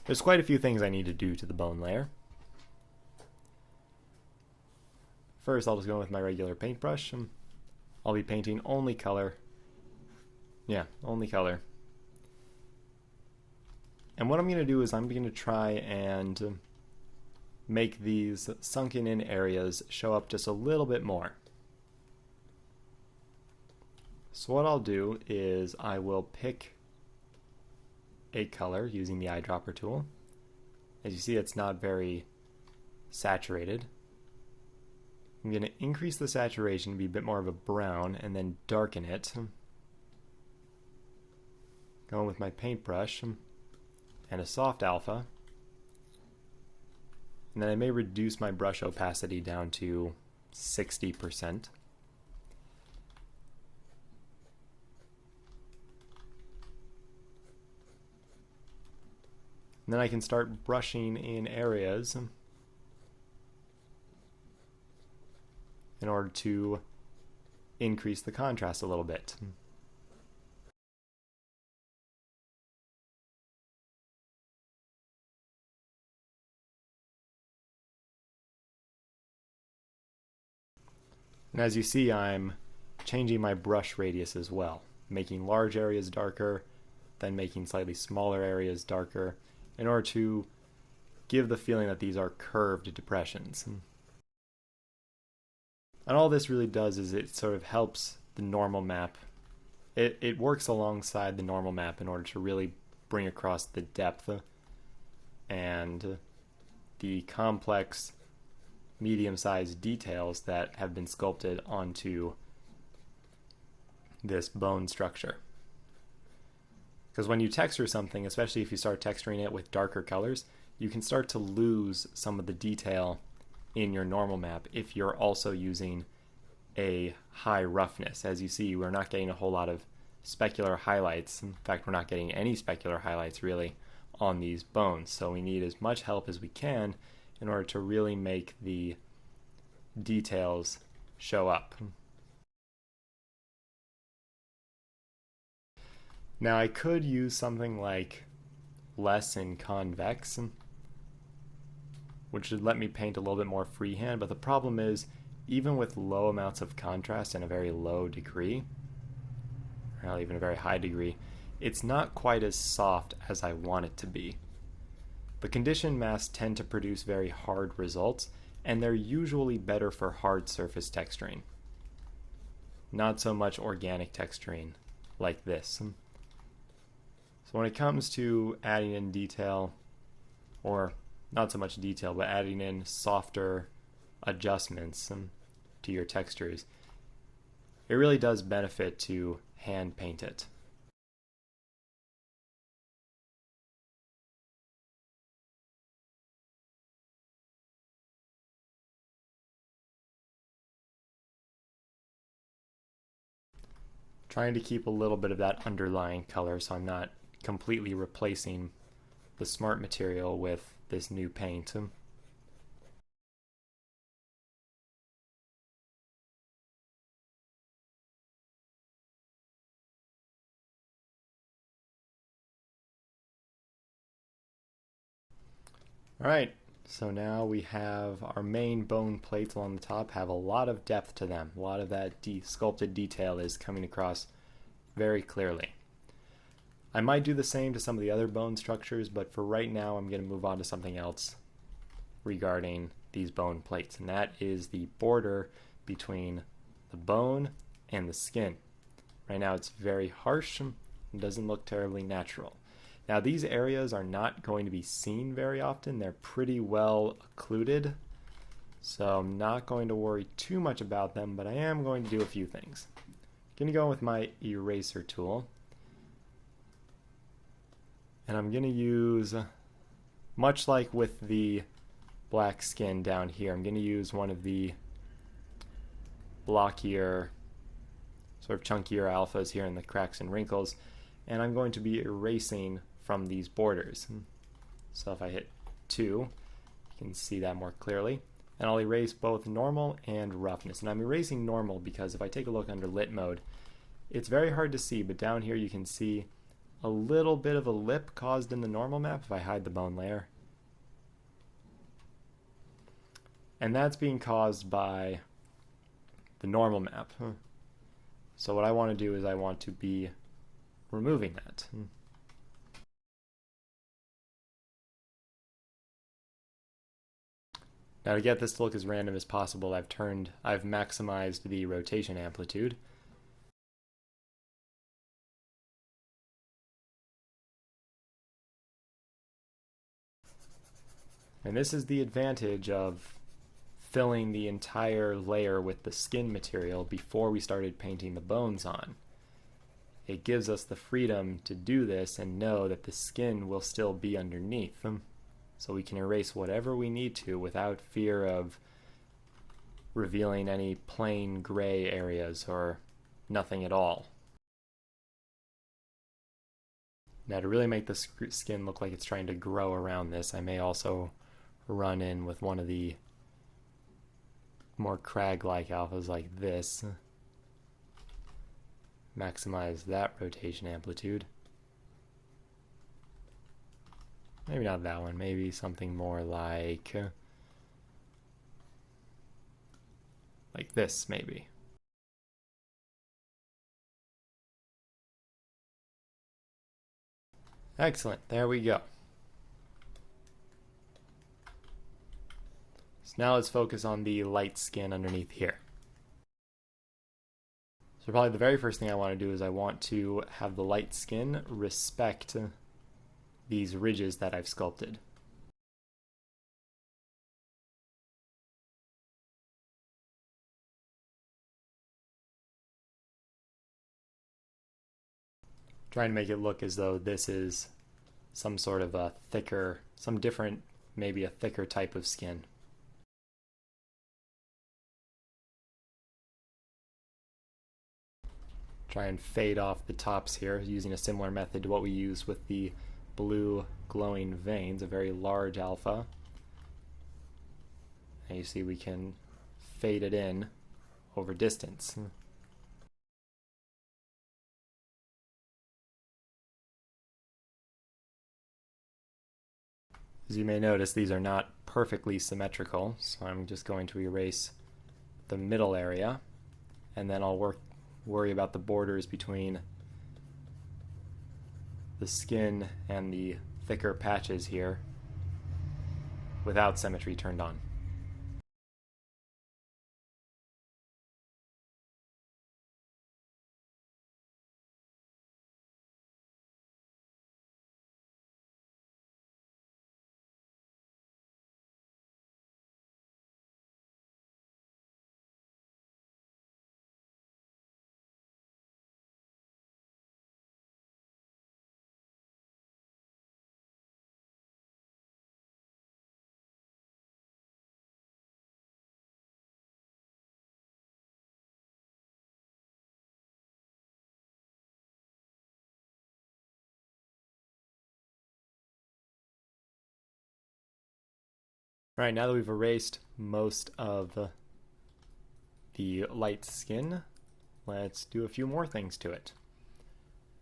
There's quite a few things I need to do to the bone layer. First, I'll just go with my regular paintbrush. I'll be painting only color. Yeah, only color. And what I'm going to do is I'm going to try and make these sunken in areas show up just a little bit more. So what I'll do is I will pick a color using the eyedropper tool. As you see, it's not very saturated. I'm going to increase the saturation to be a bit more of a brown and then darken it. Going with my paintbrush and a soft alpha. And then I may reduce my brush opacity down to 60%. And then I can start brushing in areas in order to increase the contrast a little bit. And as you see, I'm changing my brush radius as well, making large areas darker, then making slightly smaller areas darker, in order to give the feeling that these are curved depressions. And all this really does is it sort of helps the normal map. It works alongside the normal map in order to really bring across the depth and the complex medium-sized details that have been sculpted onto this bone structure. Because when you texture something, especially if you start texturing it with darker colors, you can start to lose some of the detail in your normal map if you're also using a high roughness. As you see, we're not getting a whole lot of specular highlights. In fact, we're not getting any specular highlights really on these bones. So we need as much help as we can in order to really make the details show up. Now I could use something like less in convex, which would let me paint a little bit more freehand, but the problem is even with low amounts of contrast and a very low degree, or even a very high degree, it's not quite as soft as I want it to be. The conditioned masks tend to produce very hard results, and they're usually better for hard surface texturing. Not so much organic texturing like this. So when it comes to adding in detail, or not so much detail, but adding in softer adjustments to your textures, it really does benefit to hand paint it. Trying to keep a little bit of that underlying color so I'm not completely replacing the smart material with this new paint. Alright, so now we have our main bone plates along the top have a lot of depth to them. A lot of that sculpted detail is coming across very clearly. I might do the same to some of the other bone structures, but for right now I'm going to move on to something else regarding these bone plates, and that is the border between the bone and the skin. Right now it's very harsh and doesn't look terribly natural. Now these areas are not going to be seen very often. They're pretty well occluded, so I'm not going to worry too much about them, but I am going to do a few things. I'm going to go with my eraser tool, and I'm going to use, much like with the black skin down here, I'm going to use one of the blockier, sort of chunkier alphas here in the cracks and wrinkles, and I'm going to be erasing from these borders. So if I hit 2, you can see that more clearly. And I'll erase both normal and roughness. And I'm erasing normal because if I take a look under lit mode, it's very hard to see, but down here you can see a little bit of a lip caused in the normal map if I hide the bone layer. And that's being caused by the normal map. So what I want to do is I want to be removing that. Now to get this to look as random as possible, I've maximized the rotation amplitude. And this is the advantage of filling the entire layer with the skin material before we started painting the bones on. It gives us the freedom to do this and know that the skin will still be underneath them, so we can erase whatever we need to without fear of revealing any plain gray areas or nothing at all. Now to really make the skin look like it's trying to grow around this, I may also run in with one of the more crag-like alphas like this. Maximize that rotation amplitude. Maybe not that one, maybe something more like this, maybe. Excellent, there we go. So now let's focus on the light skin underneath here. So probably the very first thing I want to do is I want to have the light skin respect these ridges that I've sculpted. Trying to make it look as though this is some sort of a thicker, maybe a thicker type of skin. Try and fade off the tops here using a similar method to what we use with the blue glowing veins, a very large alpha. And you see we can fade it in over distance. As you may notice, these are not perfectly symmetrical, so I'm just going to erase the middle area, and then I'll worry about the borders between the skin and the thicker patches here without symmetry turned on. All right, now that we've erased most of the light skin, let's do a few more things to it.